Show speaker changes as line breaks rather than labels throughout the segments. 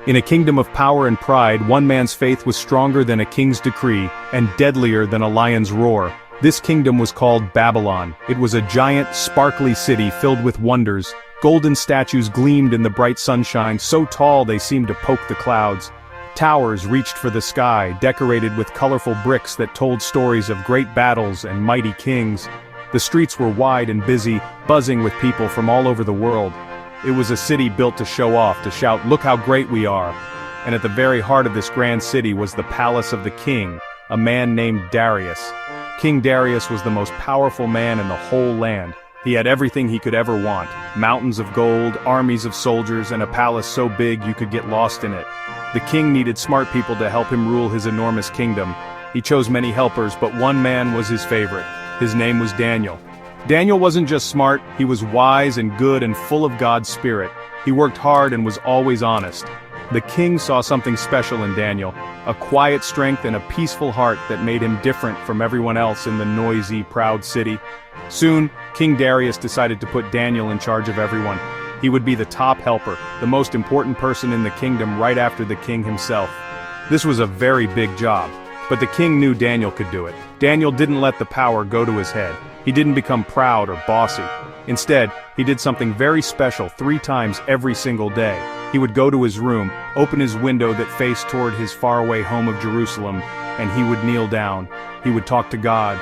In a kingdom of power and pride, one man's faith was stronger than a king's decree, and deadlier than a lion's roar. This kingdom was called Babylon. It was a giant, sparkly city filled with wonders. Golden statues gleamed in the bright sunshine, so tall they seemed to poke the clouds. Towers reached for the sky, decorated with colorful bricks that told stories of great battles and mighty kings. The streets were wide and busy, buzzing with people from all over the world. It was a city built to show off, to shout, "Look how great we are." And at the very heart of this grand city was the palace of the king, a man named Darius. King Darius was the most powerful man in the whole land. He had everything he could ever want: mountains of gold, armies of soldiers, and a palace so big you could get lost in it. The king needed smart people to help him rule his enormous kingdom. He chose many helpers, but one man was his favorite. His name was Daniel. Daniel wasn't just smart, he was wise and good and full of God's spirit. He worked hard and was always honest. The king saw something special in Daniel, a quiet strength and a peaceful heart that made him different from everyone else in the noisy, proud city. Soon, King Darius decided to put Daniel in charge of everyone. He would be the top helper, the most important person in the kingdom right after the king himself. This was a very big job, but the king knew Daniel could do it. Daniel didn't let the power go to his head. He didn't become proud or bossy. Instead, he did something very special 3 times every single day. He would go to his room, open his window that faced toward his faraway home of Jerusalem, and he would kneel down. He would talk to God.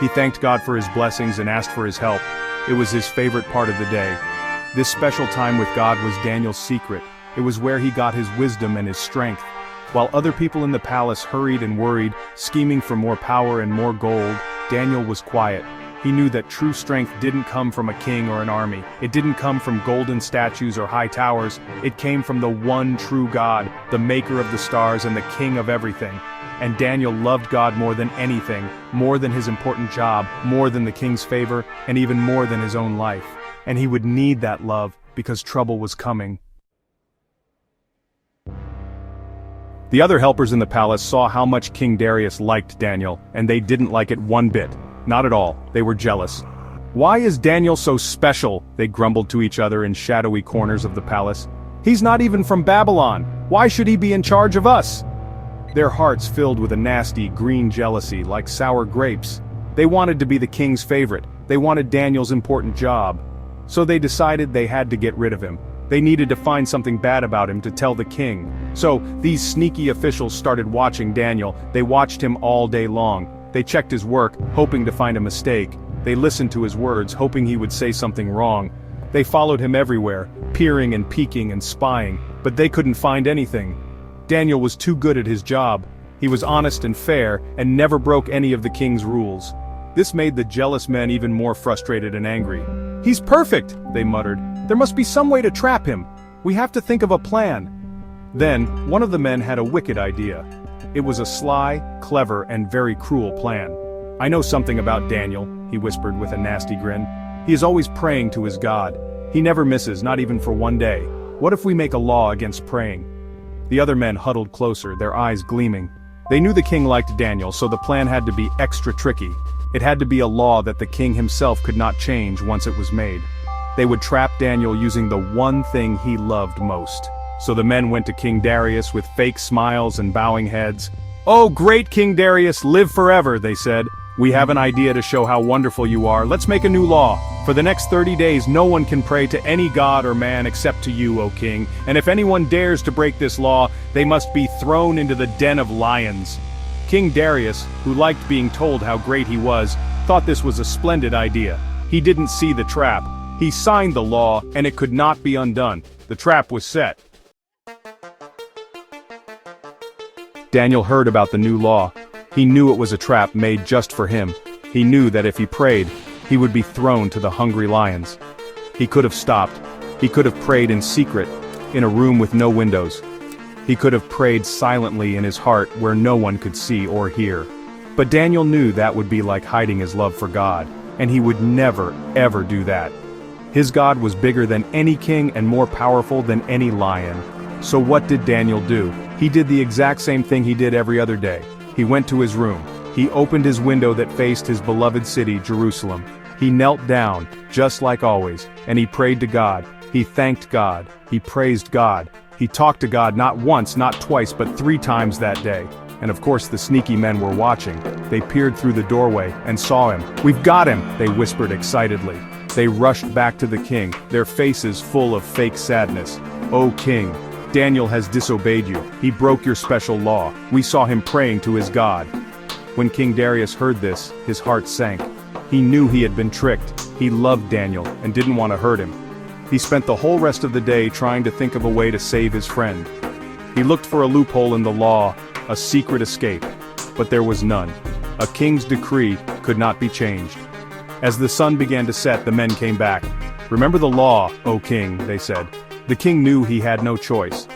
He thanked God for his blessings and asked for his help. It was his favorite part of the day. This special time with God was Daniel's secret. It was where he got his wisdom and his strength. While other people in the palace hurried and worried, scheming for more power and more gold, Daniel was quiet. He knew that true strength didn't come from a king or an army. It didn't come from golden statues or high towers. It came from the one true God, the maker of the stars and the king of everything. And Daniel loved God more than anything, more than his important job, more than the king's favor, and even more than his own life. And he would need that love, because trouble was coming. The other helpers in the palace saw how much King Darius liked Daniel, and they didn't like it one bit. Not at all. They were jealous. "Why is Daniel so special?" they grumbled to each other in shadowy corners of the palace. "He's not even from Babylon. Why should he be in charge of us?" Their hearts filled with a nasty, green jealousy like sour grapes. They wanted to be the king's favorite. They wanted Daniel's important job. So they decided they had to get rid of him. They needed to find something bad about him to tell the king. So, these sneaky officials started watching Daniel. They watched him all day long. They checked his work, hoping to find a mistake. They listened to his words, hoping he would say something wrong. They followed him everywhere, peering and peeking and spying, but they couldn't find anything. Daniel was too good at his job. He was honest and fair, and never broke any of the king's rules. This made the jealous men even more frustrated and angry. "He's perfect," they muttered. "There must be some way to trap him. We have to think of a plan." Then, one of the men had a wicked idea. It was a sly, clever, and very cruel plan. "I know something about Daniel," he whispered with a nasty grin. "He is always praying to his God. He never misses, not even for one day. What if we make a law against praying?" The other men huddled closer, their eyes gleaming. They knew the king liked Daniel, so the plan had to be extra tricky. It had to be a law that the king himself could not change once it was made. They would trap Daniel using the one thing he loved most. So the men went to King Darius with fake smiles and bowing heads. "Oh, great King Darius, live forever," they said. "We have an idea to show how wonderful you are. Let's make a new law. For the next 30 days no one can pray to any god or man except to you, O king. And if anyone dares to break this law, they must be thrown into the den of lions." King Darius, who liked being told how great he was, thought this was a splendid idea. He didn't see the trap. He signed the law, and it could not be undone. The trap was set. Daniel heard about the new law. He knew it was a trap made just for him. He knew that if he prayed, he would be thrown to the hungry lions. He could have stopped. He could have prayed in secret, in a room with no windows. He could have prayed silently in his heart where no one could see or hear. But Daniel knew that would be like hiding his love for God, and he would never, ever do that. His God was bigger than any king and more powerful than any lion. So what did Daniel do? He did the exact same thing he did every other day. He went to his room. He opened his window that faced his beloved city, Jerusalem. He knelt down, just like always, and he prayed to God. He thanked God. He praised God. He talked to God not once, not twice, but 3 times that day. And of course the sneaky men were watching. They peered through the doorway and saw him. "We've got him!" they whispered excitedly. They rushed back to the king, their faces full of fake sadness. "O king, Daniel has disobeyed you. He broke your special law. We saw him praying to his God." When King Darius heard this, his heart sank. He knew he had been tricked. He loved Daniel and didn't want to hurt him. He spent the whole rest of the day trying to think of a way to save his friend. He looked for a loophole in the law, a secret escape, but there was none. A king's decree could not be changed. As the sun began to set, the men came back. "Remember the law, O king," they said. The king knew he had no choice.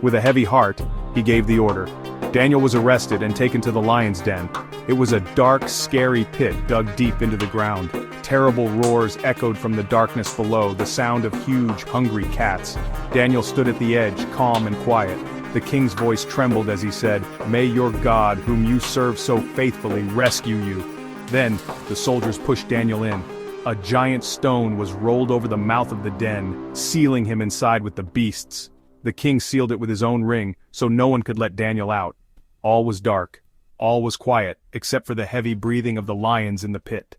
With a heavy heart, he gave the order. Daniel was arrested and taken to the lion's den. It was a dark, scary pit dug deep into the ground. Terrible roars echoed from the darkness below, the sound of huge, hungry cats. Daniel stood at the edge, calm and quiet. The king's voice trembled as he said, "May your God, whom you serve so faithfully, rescue you." Then, the soldiers pushed Daniel in. A giant stone was rolled over the mouth of the den, sealing him inside with the beasts. The king sealed it with his own ring, so no one could let Daniel out. All was dark. All was quiet, except for the heavy breathing of the lions in the pit.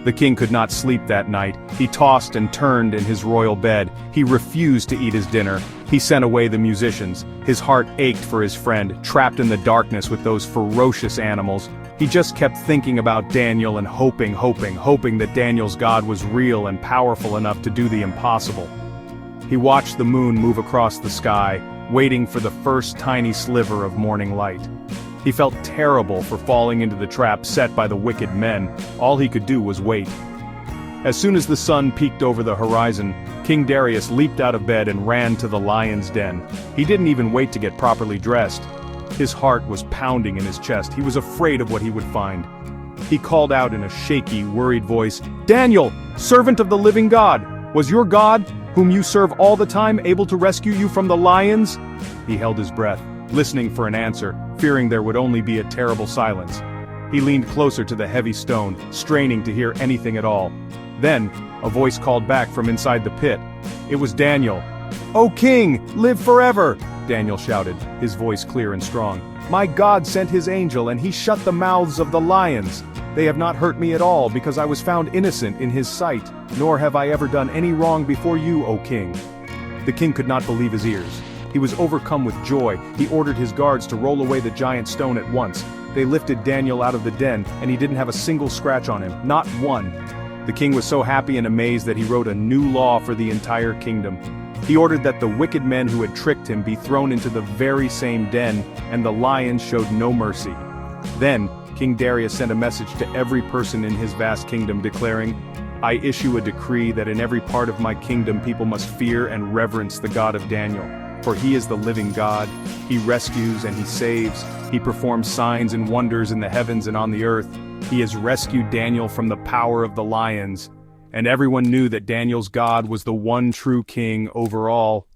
The king could not sleep that night. He tossed and turned in his royal bed. He refused to eat his dinner. He sent away the musicians. His heart ached for his friend, trapped in the darkness with those ferocious animals. He just kept thinking about Daniel and hoping that Daniel's God was real and powerful enough to do the impossible. He watched the moon move across the sky, waiting for the first tiny sliver of morning light. He felt terrible for falling into the trap set by the wicked men. All he could do was wait. As soon as the sun peeked over the horizon, King Darius leaped out of bed and ran to the lion's den. He didn't even wait to get properly dressed. His heart was pounding in his chest. He was afraid of what he would find. He called out in a shaky, worried voice, "Daniel, servant of the living God, was your God, whom you serve all the time, able to rescue you from the lions?" He held his breath, listening for an answer, fearing there would only be a terrible silence. He leaned closer to the heavy stone, straining to hear anything at all. Then, a voice called back from inside the pit. It was Daniel. "O king, live forever!" Daniel shouted, his voice clear and strong. "My God sent his angel and he shut the mouths of the lions. They have not hurt me at all because I was found innocent in his sight, nor have I ever done any wrong before you, O king." The king could not believe his ears. He was overcome with joy. He ordered his guards to roll away the giant stone at once. They lifted Daniel out of the den, and he didn't have a single scratch on him, not one. The king was so happy and amazed that he wrote a new law for the entire kingdom. He ordered that the wicked men who had tricked him be thrown into the very same den, and the lions showed no mercy. Then, King Darius sent a message to every person in his vast kingdom declaring, "I issue a decree that in every part of my kingdom people must fear and reverence the God of Daniel. For he is the living God. He rescues and he saves. He performs signs and wonders in the heavens and on the earth. He has rescued Daniel from the power of the lions." And everyone knew that Daniel's God was the one true king over all.